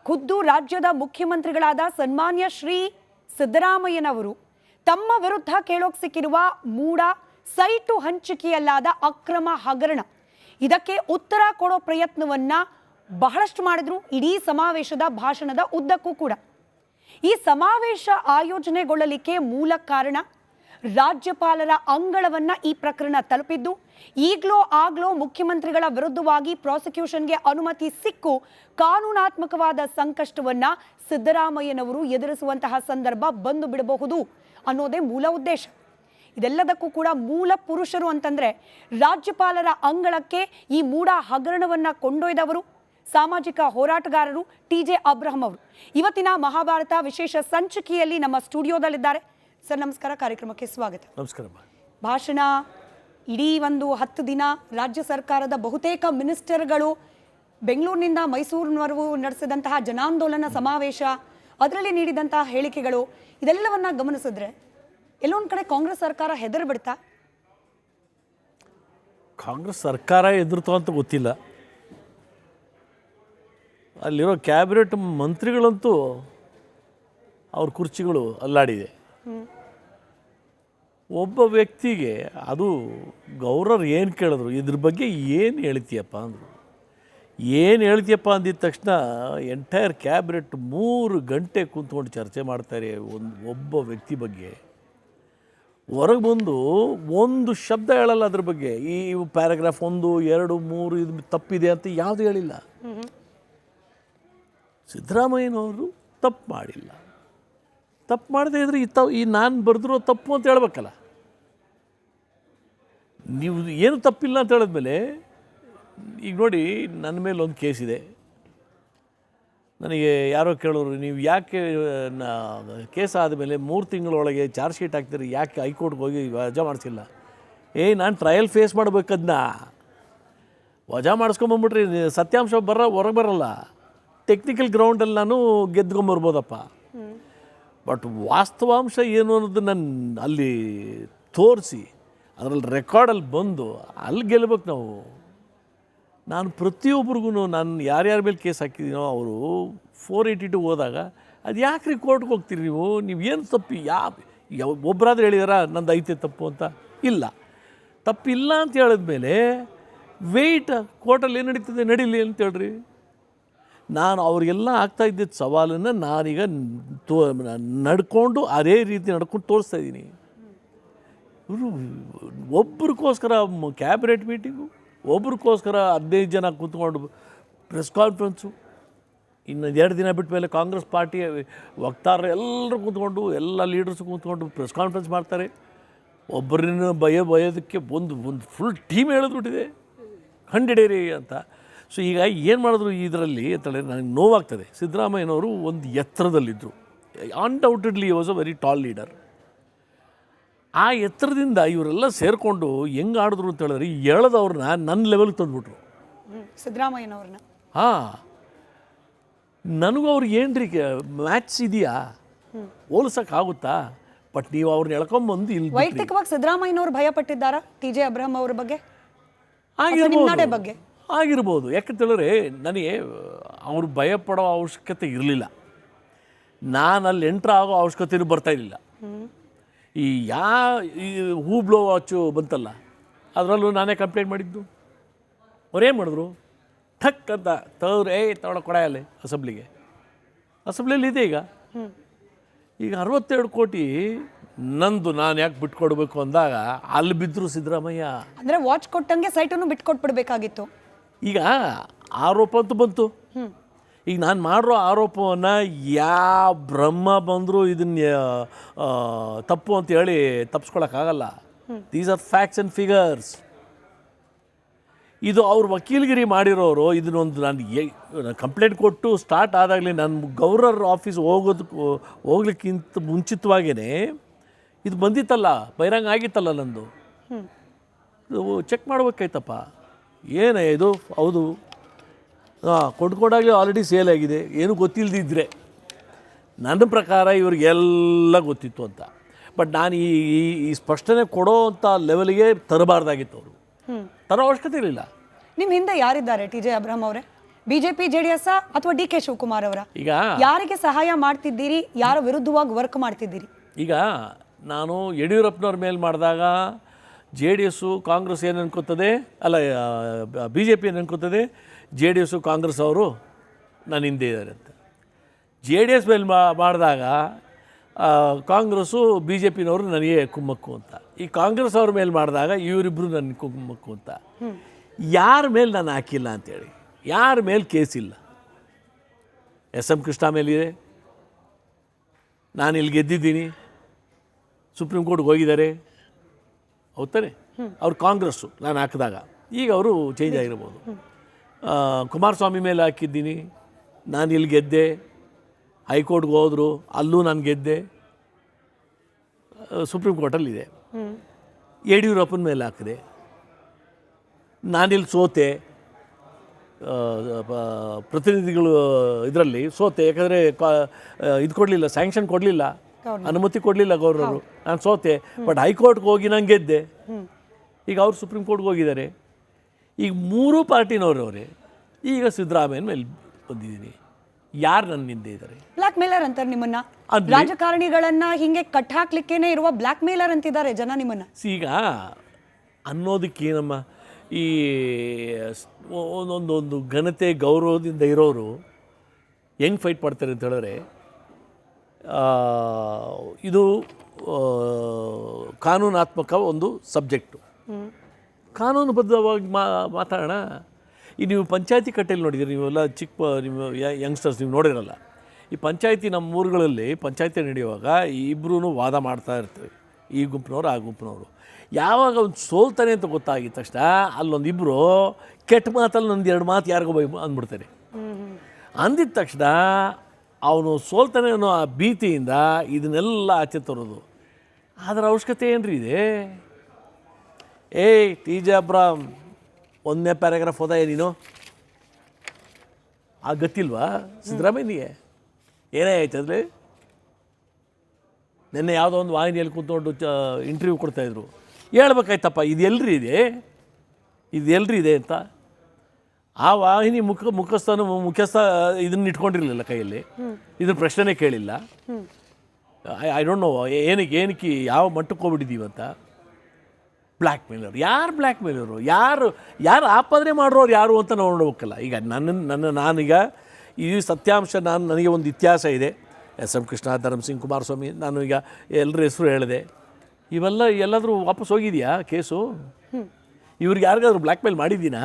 ಖುದ್ದು ರಾಜ್ಯದ ಮುಖ್ಯಮಂತ್ರಿಗಳಾದ ಸನ್ಮಾನ್ಯ ಶ್ರೀ ಸಿದ್ದರಾಮಯ್ಯನವರು ತಮ್ಮ ವಿರುದ್ಧ ಕೇಳೋಕ್ ಸಿಕ್ಕಿರುವ ಮೂಡ ಸೈಟು ಹಂಚಿಕೆಯಲ್ಲಾದ ಅಕ್ರಮ ಹಗರಣ ಇದಕ್ಕೆ ಉತ್ತರ ಕೊಡೋ ಪ್ರಯತ್ನವನ್ನ ಬಹಳಷ್ಟು ಮಾಡಿದ್ರು ಇಡೀ ಸಮಾವೇಶದ ಭಾಷಣದ ಉದ್ದಕ್ಕೂ ಕೂಡ. ಈ ಸಮಾವೇಶ ಆಯೋಜನೆಗೊಳ್ಳಲಿಕ್ಕೆ ಮೂಲ ಕಾರಣ ರಾಜ್ಯಪಾಲರ ಅಂಗಳವನ್ನ ಈ ಪ್ರಕರಣ ತಲುಪಿದ್ದು, ಈಗಲೋ ಆಗ್ಲೋ ಮುಖ್ಯಮಂತ್ರಿಗಳ ವಿರುದ್ಧವಾಗಿ ಪ್ರಾಸಿಕ್ಯೂಷನ್ಗೆ ಅನುಮತಿ ಸಿಕ್ಕು ಕಾನೂನಾತ್ಮಕವಾದ ಸಂಕಷ್ಟವನ್ನ ಸಿದ್ದರಾಮಯ್ಯನವರು ಎದುರಿಸುವಂತಹ ಸಂದರ್ಭ ಬಂದು ಬಿಡಬಹುದು ಅನ್ನೋದೇ ಮೂಲ ಉದ್ದೇಶ. ಇದೆಲ್ಲದಕ್ಕೂ ಕೂಡ ಮೂಲ ಪುರುಷರು ಅಂತಂದ್ರೆ ರಾಜ್ಯಪಾಲರ ಅಂಗಳಕ್ಕೆ ಈ ಮೂಡ ಹಗರಣವನ್ನ ಕೊಂಡೊಯ್ದವರು ಸಾಮಾಜಿಕ ಹೋರಾಟಗಾರರು ಟಿ.ಜೆ. ಅಬ್ರಹಂ ಅವರು. ಇವತ್ತಿನ ಮಹಾಭಾರತ ವಿಶೇಷ ಸಂಚಿಕೆಯಲ್ಲಿ ನಮ್ಮ ಸ್ಟುಡಿಯೋದಲ್ಲಿದ್ದಾರೆ. ಸರ್ ನಮಸ್ಕಾರ, ಕಾರ್ಯಕ್ರಮಕ್ಕೆ ಸ್ವಾಗತ. ನಮಸ್ಕಾರ. ಭಾಷಣ ಇಡೀ ಒಂದು 10 ದಿನ ರಾಜ್ಯ ಸರ್ಕಾರದ ಬಹುತೇಕ ಮಿನಿಸ್ಟರ್ಗಳು ಬೆಂಗಳೂರಿನಿಂದ ಮೈಸೂರಿನವರೆಗೂ ನಡೆಸಿದಂತಹ ಜನಾಂದೋಲನ ಸಮಾವೇಶ, ಅದರಲ್ಲಿ ನೀಡಿದಂತಹ ಹೇಳಿಕೆಗಳು, ಇದೆಲ್ಲವನ್ನ ಗಮನಿಸಿದ್ರೆ ಎಲ್ಲೊಂದು ಕಡೆ ಕಾಂಗ್ರೆಸ್ ಸರ್ಕಾರ ಹೆದರ್ ಬಿಡ್ತಾ? ಕಾಂಗ್ರೆಸ್ ಸರ್ಕಾರ ಎದುರ್ತು ಅಂತ ಗೊತ್ತಿಲ್ಲ. ಅಲ್ಲಿರೋ ಕ್ಯಾಬಿನೆಟ್ ಮಂತ್ರಿಗಳಂತೂ ಅವ್ರ ಕುರ್ಚಿಗಳು ಅಲ್ಲಾಡಿದೆ. ಒಬ್ಬ ವ್ಯಕ್ತಿಗೆ ಅದು ಗೌರವರು ಏನು ಕೇಳಿದ್ರು, ಇದ್ರ ಬಗ್ಗೆ ಏನು ಹೇಳ್ತೀಯಪ್ಪ ಅಂದರು. ಏನು ಹೇಳ್ತೀಯಪ್ಪ ಅಂದಿದ ತಕ್ಷಣ ಎಂಟೈರ್ ಕ್ಯಾಬಿನೆಟ್ 3 ಗಂಟೆ ಕೂತ್ಕೊಂಡು ಚರ್ಚೆ ಮಾಡ್ತಾರೆ ಒಬ್ಬ ವ್ಯಕ್ತಿ ಬಗ್ಗೆ. ಹೊರಗೆ ಬಂದು ಒಂದು ಶಬ್ದ ಹೇಳಲ್ಲ ಅದ್ರ ಬಗ್ಗೆ. ಈ ಪ್ಯಾರಾಗ್ರಾಫ್ 1, 2, 3 ಇದು ತಪ್ಪಿದೆ ಅಂತ ಯಾವುದು ಹೇಳಿಲ್ಲ. ಸಿದ್ದರಾಮಯ್ಯನವರು ತಪ್ಪು ಮಾಡಿಲ್ಲ. ತಪ್ಪು ಮಾಡದೇ ಇದ್ರೆ ಈ ನಾನು ಬರೆದಿರೋ ತಪ್ಪು ಅಂತ ಹೇಳ್ಬೇಕಲ್ಲ. ನೀವು ಏನು ತಪ್ಪಿಲ್ಲ ಅಂತ ಹೇಳಿದ್ಮೇಲೆ, ಈಗ ನೋಡಿ ನನ್ನ ಮೇಲೆ ಒಂದು ಕೇಸ್ ಇದೆ. ನನಗೆ ಯಾರೋ ಕೇಳೋರು, ನೀವು ಯಾಕೆ ಕೇಸ್ ಆದಮೇಲೆ 3 ತಿಂಗಳೊಳಗೆ ಚಾರ್ಜ್ ಶೀಟ್ ಹಾಕ್ತೀರಿ, ಯಾಕೆ ಹೈಕೋರ್ಟ್ಗೆ ಹೋಗಿ ವಜಾ ಮಾಡಿಸಿಲ್ಲ? ನಾನು ಟ್ರಯಲ್ ಫೇಸ್ ಮಾಡ್ಬೇಕದನ್ನ ವಜಾ ಮಾಡಿಸ್ಕೊಂಬಂಬಿಟ್ರಿ ಸತ್ಯಾಂಶ ಹೊರಗೆ ಬರಲ್ಲ. ಟೆಕ್ನಿಕಲ್ ಗ್ರೌಂಡಲ್ಲಿ ನಾನು ಗೆದ್ಕೊಂಬರ್ಬೋದಪ್ಪ, ಬಟ್ ವಾಸ್ತವಾಂಶ ಏನು ಅನ್ನೋದು ನಾನು ಅಲ್ಲಿ ತೋರಿಸಿ ಅದರಲ್ಲಿ ರೆಕಾರ್ಡಲ್ಲಿ ಬಂದು ಅಲ್ಲಿ ಗೆಲ್ಲಬೇಕು ನಾವು. ನಾನು ಪ್ರತಿಯೊಬ್ಬರಿಗೂ ನಾನು ಯಾರ್ಯಾರ ಮೇಲೆ ಕೇಸ್ ಹಾಕಿದ್ದೀನೋ ಅವರು 482 ಹೋದಾಗ ಅದು ಯಾಕ್ರಿ ಕೋರ್ಟ್ಗೆ ಹೋಗ್ತೀರಿ ನೀವು ಏನು ತಪ್ಪಿ ಒಬ್ಬರಾದ್ರೂ ಹೇಳಿದಾರ ನಂದು ಐತೆ ತಪ್ಪು ಅಂತ? ಇಲ್ಲ. ತಪ್ಪಿಲ್ಲ ಅಂತ ಹೇಳಿದ್ಮೇಲೆ ವೆಯ್ಟ್ ಕೋರ್ಟಲ್ಲಿ ಏನು ನಡೀತದೆ ನಡೀಲಿ ಅಂತ ಹೇಳ್ರಿ. ನಾನು ಅವ್ರಿಗೆಲ್ಲ ಆಗ್ತಾ ಇದ್ದಿದ್ದ ಸವಾಲನ್ನು ನಾನೀಗ ನಡ್ಕೊಂಡು ಅದೇ ರೀತಿ ನಡ್ಕೊಂಡು ತೋರಿಸ್ತಾ ಇದ್ದೀನಿ. ಒಬ್ರಿಗೋಸ್ಕರ ಕ್ಯಾಬಿನೆಟ್ ಮೀಟಿಂಗು, ಒಬ್ರಿಗೋಸ್ಕರ 15 ಜನ ಕೂತ್ಕೊಂಡು ಪ್ರೆಸ್ ಕಾನ್ಫರೆನ್ಸು, ಇನ್ನು 2 ದಿನ ಬಿಟ್ಟ ಮೇಲೆ ಕಾಂಗ್ರೆಸ್ ಪಾರ್ಟಿಯ ವಕ್ತಾರರು ಎಲ್ಲರೂ ಕೂತ್ಕೊಂಡು ಎಲ್ಲ ಲೀಡರ್ಸು ಕೂತ್ಕೊಂಡು ಪ್ರೆಸ್ ಕಾನ್ಫರೆನ್ಸ್ ಮಾಡ್ತಾರೆ. ಒಬ್ಬರನ್ನ ಬಯೋದಕ್ಕೆ ಒಂದು ಫುಲ್ ಟೀಮ್ ಹೇಳಿದ್ಬಿಟ್ಟಿದೆ ಕಂಡಿಡೀರಿ ಅಂತ. ಸೊ ಈಗ ಏನು ಮಾಡಿದ್ರು ಇದರಲ್ಲಿ ಅಂತೇಳಿ ನನಗೆ ನೋವಾಗ್ತದೆ. ಸಿದ್ದರಾಮಯ್ಯನವರು ಒಂದು ಎತ್ತರದಲ್ಲಿದ್ದರು. Undoubtedly was a very tall leader. ಆ ಎತ್ತರದಿಂದ ಇವರೆಲ್ಲ ಸೇರಿಕೊಂಡು ಹೆಂಗೆ ಆಡಿದ್ರು ಅಂತ ಹೇಳಿದ್ರೆ ಎಳೆದವ್ರನ್ನ ನನ್ನ ಲೆವೆಲ್ಗೆ ತಂದುಬಿಟ್ರು ಸಿದ್ದರಾಮಯ್ಯನವ್ರನ್ನ. ನನಗೂ ಅವ್ರಿಗೆ ಏನ್ರಿ ಮ್ಯಾಚ್ ಇದೆಯಾ, ಹೋಲಿಸೋಕ್ಕಾಗುತ್ತಾ? ಬಟ್ ನೀವು ಅವ್ರನ್ನ ಎಳ್ಕೊಂಬಂದು ಇಲ್ಲಿ ವೈಯಕ್ತಿಕವಾಗಿ ಸಿದ್ದರಾಮಯ್ಯನವರು ಭಯ ಪಟ್ಟಿದ್ದಾರಾ ಟಿ.ಜೆ. ಅಬ್ರಹಂ ಅವ್ರ ಬಗ್ಗೆ? ಆಗಿರ್ಬೋದು. ಯಾಕಂತ ಹೇಳಿದ್ರೆ ನನಗೆ ಅವರು ಭಯಪಡೋ ಅವಶ್ಯಕತೆ ಇರಲಿಲ್ಲ. ನಾನು ಅಲ್ಲಿ ಎಂಟ್ರ್ ಆಗೋ ಅವಶ್ಯಕತೆಯೂ ಬರ್ತಾಯಿರಲಿಲ್ಲ. ಈ ಹೂ ಬ್ಲೋ ವಾಚು ಬಂತಲ್ಲ, ಅದರಲ್ಲೂ ನಾನೇ ಕಂಪ್ಲೇಂಟ್ ಮಾಡಿದ್ದು. ಅವ್ರೇನು ಮಾಡಿದ್ರು, ಠಕ್ ಅಂತ ತಗೊಳ್ಳೋ ಕೊಡೆಯಲ್ಲಿ ಅಸೆಂಬ್ಲಿಯಲ್ಲಿ ಇದೆ. ಈಗ 62 ಕೋಟಿ ನಂದು, ನಾನು ಯಾಕೆ ಬಿಟ್ಕೊಡ್ಬೇಕು ಅಂದಾಗ ಅಲ್ಲಿ ಬಿದ್ದರು ಸಿದ್ದರಾಮಯ್ಯ. ಅಂದರೆ ವಾಚ್ ಕೊಟ್ಟಂಗೆ ಸೈಟನ್ನು ಬಿಟ್ಕೊಟ್ಬಿಡ್ಬೇಕಾಗಿತ್ತು. ಈಗ ಆರೋಪ ಅಂತೂ ಬಂತು. ಈಗ ನಾನು ಮಾಡಿರೋ ಆರೋಪವನ್ನು ಯಾವ ಬ್ರಹ್ಮ ಬಂದರೂ ಇದನ್ನ ತಪ್ಪು ಅಂತ ಹೇಳಿ ತಪ್ಪಿಸ್ಕೊಳಕ್ಕಾಗಲ್ಲ. These are facts and figures. ಇದು ಅವ್ರ ವಕೀಲಗಿರಿ ಮಾಡಿರೋರು ಇದನ್ನೊಂದು ನಾನು ಕಂಪ್ಲೇಂಟ್ ಕೊಟ್ಟು ಸ್ಟಾರ್ಟ್ ಆದಾಗಲೇ ನಾನು ಗವರ್ನರ್ ಆಫೀಸ್ ಹೋಗ್ಲಿಕ್ಕಿಂತ ಮುಂಚಿತವಾಗೇ ಇದು ಬಂದಿತ್ತಲ್ಲ, ಬಹಿರಂಗ ಆಗಿತ್ತಲ್ಲ ನಂದು. ಚೆಕ್ ಮಾಡ್ಬೇಕಾಯ್ತಪ್ಪ, ಏನೇ ಇದು ಹೌದು ಕೊಂಡ್ಕೊಂಡಾಗಲೇ ಆಲ್ರೆಡಿ ಸೇಲ್ ಆಗಿದೆ, ಏನು ಗೊತ್ತಿಲ್ಲದಿದ್ದರೆ. ನನ್ನ ಪ್ರಕಾರ ಇವ್ರಿಗೆಲ್ಲ ಗೊತ್ತಿತ್ತು ಅಂತ. ಬಟ್ ನಾನು ಈ ಸ್ಪಷ್ಟನೆ ಕೊಡೋ ಅಂಥ ಲೆವೆಲ್ಗೆ ತರಬಾರ್ದಾಗಿತ್ತು. ಅವರು ತರೋ ಅವಶ್ಯಕತೆ ಇರಲಿಲ್ಲ. ನಿಮ್ಮ ಹಿಂದೆ ಯಾರಿದ್ದಾರೆ ಟಿ.ಜೆ. ಅಬ್ರಹಂ ಅವರೇ? ಬಿಜೆಪಿ ಜೆಡಿಎಸ್ ಅಥವಾ ಡಿ ಕೆ ಶಿವಕುಮಾರ್ ಅವರ? ಈಗ ಯಾರಿಗೆ ಸಹಾಯ ಮಾಡ್ತಿದ್ದೀರಿ, ಯಾರ ವಿರುದ್ಧವಾಗಿ ವರ್ಕ್ ಮಾಡ್ತಿದ್ದೀರಿ? ಈಗ ನಾನು ಯಡಿಯೂರಪ್ಪನವ್ರ ಮೇಲೆ ಮಾಡಿದಾಗ JDS ಕಾಂಗ್ರೆಸ್ ಏನು ಅನ್ಕೋತದೆ, ಅಲ್ಲ BJP ಏನು ಅನ್ಕೋತದೆ, JDS ಕಾಂಗ್ರೆಸ್ ಅವರು ನನ್ನ ಹಿಂದೆ ಇದ್ದಾರೆ ಅಂತ. JDS ಮೇಲೆ ಮಾಡಿದಾಗ ಕಾಂಗ್ರೆಸ್ಸು BJPನವರು ನನಗೆ ಕುಮ್ಮಕ್ಕು ಅಂತ. ಈ ಕಾಂಗ್ರೆಸ್ ಅವ್ರ ಮೇಲೆ ಮಾಡಿದಾಗ ಇವರಿಬ್ಬರು ನನ್ನ ಕುಮ್ಮಕ್ಕು ಅಂತ. ಯಾರ ಮೇಲೆ ನಾನು ಹಾಕಿಲ್ಲ ಅಂತೇಳಿ, ಯಾರ ಮೇಲೆ ಕೇಸಿಲ್ಲ. SM ಕೃಷ್ಣ ಮೇಲಿದೆ, ನಾನು ಇಲ್ಲಿ ಗೆದ್ದಿದ್ದೀನಿ, ಸುಪ್ರೀಂ ಕೋರ್ಟ್ಗೆ ಹೋಗಿದ್ದಾರೆ, ಹೌದಾನೆ? ಅವ್ರು ಕಾಂಗ್ರೆಸ್ಸು ನಾನು ಹಾಕಿದಾಗ, ಈಗ ಅವರು ಚೇಂಜ್ ಆಗಿರ್ಬೋದು. ಕುಮಾರಸ್ವಾಮಿ ಮೇಲೆ ಹಾಕಿದ್ದೀನಿ, ನಾನು ಇಲ್ಲಿ ಗೆದ್ದೆ, ಹೈಕೋರ್ಟ್ಗೆ ಹೋದರು, ಅಲ್ಲೂ ನಾನು ಗೆದ್ದೆ, ಸುಪ್ರೀಂ ಕೋರ್ಟಲ್ಲಿದೆ. ಯಡಿಯೂರಪ್ಪನ ಮೇಲೆ ಹಾಕಿದೆ, ನಾನಿಲ್ಲಿ ಸೋತೆ, ಪ್ರತಿನಿಧಿಗಳು ಇದರಲ್ಲಿ ಸೋತೆ. ಯಾಕಂದರೆ ಇದು ಕೊಡಲಿಲ್ಲ, ಸ್ಯಾಂಕ್ಷನ್ ಕೊಡಲಿಲ್ಲ, ಅನುಮತಿ ಕೊಡಲಿಲ್ಲ ಗೌರ್ನರು, ನಾನು ಸೋತೆ. ಬಟ್ ಹೈಕೋರ್ಟ್ಗೆ ಹೋಗಿ ನಾನು ಗೆದ್ದೆ. ಈಗ ಅವ್ರು ಸುಪ್ರೀಂ ಕೋರ್ಟ್ಗೆ ಹೋಗಿದ್ದಾರೆ. ಈಗ ಮೂರೂ ಪಾರ್ಟಿನವರವರೇ. ಈಗ ಸಿದ್ದರಾಮಯ್ಯನ ಮೇಲೆ ಬಂದಿದ್ದೀನಿ. ಯಾರು ನನ್ನ ಹಿಂದೆ ಇದ್ದಾರೆ? ಬ್ಲ್ಯಾಕ್ ಮೇಲರ್ ಅಂತಾರೆ ನಿಮ್ಮನ್ನ. ರಾಜಕಾರಣಿಗಳನ್ನ ಹಿಂಗೆ ಕಟ್ ಹಾಕ್ಲಿಕ್ಕೇನೆ ಇರುವ ಬ್ಲ್ಯಾಕ್ ಮೇಲರ್ ಅಂತಿದ್ದಾರೆ ಜನ ನಿಮ್ಮನ್ನ. ಈಗ ಅನ್ನೋದಕ್ಕೆ ನಮ್ಮ ಈ ಒಂದೊಂದು ಘನತೆ ಗೌರವದಿಂದ ಇರೋರು ಹೆಂಗೆ ಫೈಟ್ ಮಾಡ್ತಾರೆ ಅಂತ ಹೇಳಿದ್ರೆ, ಇದು ಕಾನೂನಾತ್ಮಕ ಒಂದು ಸಬ್ಜೆಕ್ಟು. ಕಾನೂನುಬದ್ಧವಾಗಿ ಮಾತಾಡೋಣ. ಈ ನೀವು ಪಂಚಾಯತಿ ಕಟ್ಟೆಯಲ್ಲಿ ನೋಡಿದ್ದೀರಿ, ನೀವೆಲ್ಲ ಚಿಕ್ಕ ನೀವು ಯಂಗ್ಸ್ಟರ್ಸ್ ನೀವು ನೋಡಿರಲ್ಲ. ಈ ಪಂಚಾಯತಿ ನಮ್ಮ ಊರುಗಳಲ್ಲಿ ಪಂಚಾಯತಿ ನಡೆಯುವಾಗ ಇಬ್ಬರೂ ವಾದ ಮಾಡ್ತಾ ಇರ್ತೀವಿ, ಈ ಗುಂಪಿನವರು ಆ ಗುಂಪಿನವರು. ಯಾವಾಗ ಒಂದು ಸೋಲ್ತಾನೆ ಅಂತ ಗೊತ್ತಾಗಿದ ತಕ್ಷಣ ಅಲ್ಲೊಂದಿಬ್ಬರು ಕೆಟ್ಟ ಮಾತಲ್ಲಿ ಒಂದು ಎರಡು ಮಾತು ಯಾರಿಗೋ ಅಂದ್ಬಿಡ್ತಾರೆ. ಅಂದಿದ ತಕ್ಷಣ ಅವನು ಸೋಲ್ತಾನೆ ಅನ್ನೋ ಆ ಭೀತಿಯಿಂದ ಇದನ್ನೆಲ್ಲ ಆಚೆ ತರೋದು. ಅದರ ಅವಶ್ಯಕತೆ ಏನ್ರಿ ಇದೆ? TJ ಅಬ್ರಾಮ್ 1ನೇ ಪ್ಯಾರಾಗ್ರಾಫ್ ಹೋದ ನೀನು, ಆ ಗೊತ್ತಿಲ್ವಾ ಸಿದ್ದರಾಮಯ್ಯನಿಗೆ? ಏನೇ ಆಯ್ತು ಅಂದರೆ, ನಿನ್ನೆ ಯಾವುದೋ ಒಂದು ವಾಹಿನಿಯಲ್ಲಿ ಕೂತ್ಕೊಂಡು ಇಂಟರ್ವ್ಯೂ ಕೊಡ್ತಾಯಿದ್ರು. ಹೇಳ್ಬೇಕಾಯ್ತಪ್ಪ, ಇದು ಎಲ್ರಿ ಇದೆ ಅಂತ. ಆ ವಾಹಿನಿ ಮುಖ್ಯಸ್ಥ ಇದನ್ನ ಇಟ್ಕೊಂಡಿರಲಿಲ್ಲ ಕೈಯಲ್ಲಿ, ಇದನ್ನ ಪ್ರಶ್ನೆನೇ ಕೇಳಿಲ್ಲ. ಐ ಡೋಂಟ್ ನೋ ಏನಕ್ಕೆ ಯಾವ ಮಟ್ಟಕ್ಕೆ ಹೋಗ್ಬಿಟ್ಟಿದ್ದೀವಿ ಅಂತ. ಬ್ಲ್ಯಾಕ್ ಮೇಲರ್ ಯಾರು? ಬ್ಲ್ಯಾಕ್ ಮೇಲರು ಯಾರು ಆಪಾದನೆ ಮಾಡೋರು ಯಾರು ಅಂತ ನಾವು ನೋಡ್ಬೇಕಲ್ಲ. ಈಗ ನಾನೀಗ ಈ ಸತ್ಯಾಂಶ ನನಗೆ ಒಂದು ಇತಿಹಾಸ ಇದೆ. SM ಕೃಷ್ಣ, ಧರ್ಮಸಿಂಗ್, ಕುಮಾರಸ್ವಾಮಿ, ನಾನು ಈಗ ಎಲ್ಲರ ಹೆಸರು ಹೇಳಿದೆ. ಇವೆಲ್ಲ ಎಲ್ಲಾದರೂ ವಾಪಸ್ ಹೋಗಿದೆಯಾ ಕೇಸು? ಇವ್ರಿಗೆ ಯಾರಿಗಾದ್ರೂ ಬ್ಲ್ಯಾಕ್ ಮೇಲ್ ಮಾಡಿದ್ದೀನಾ?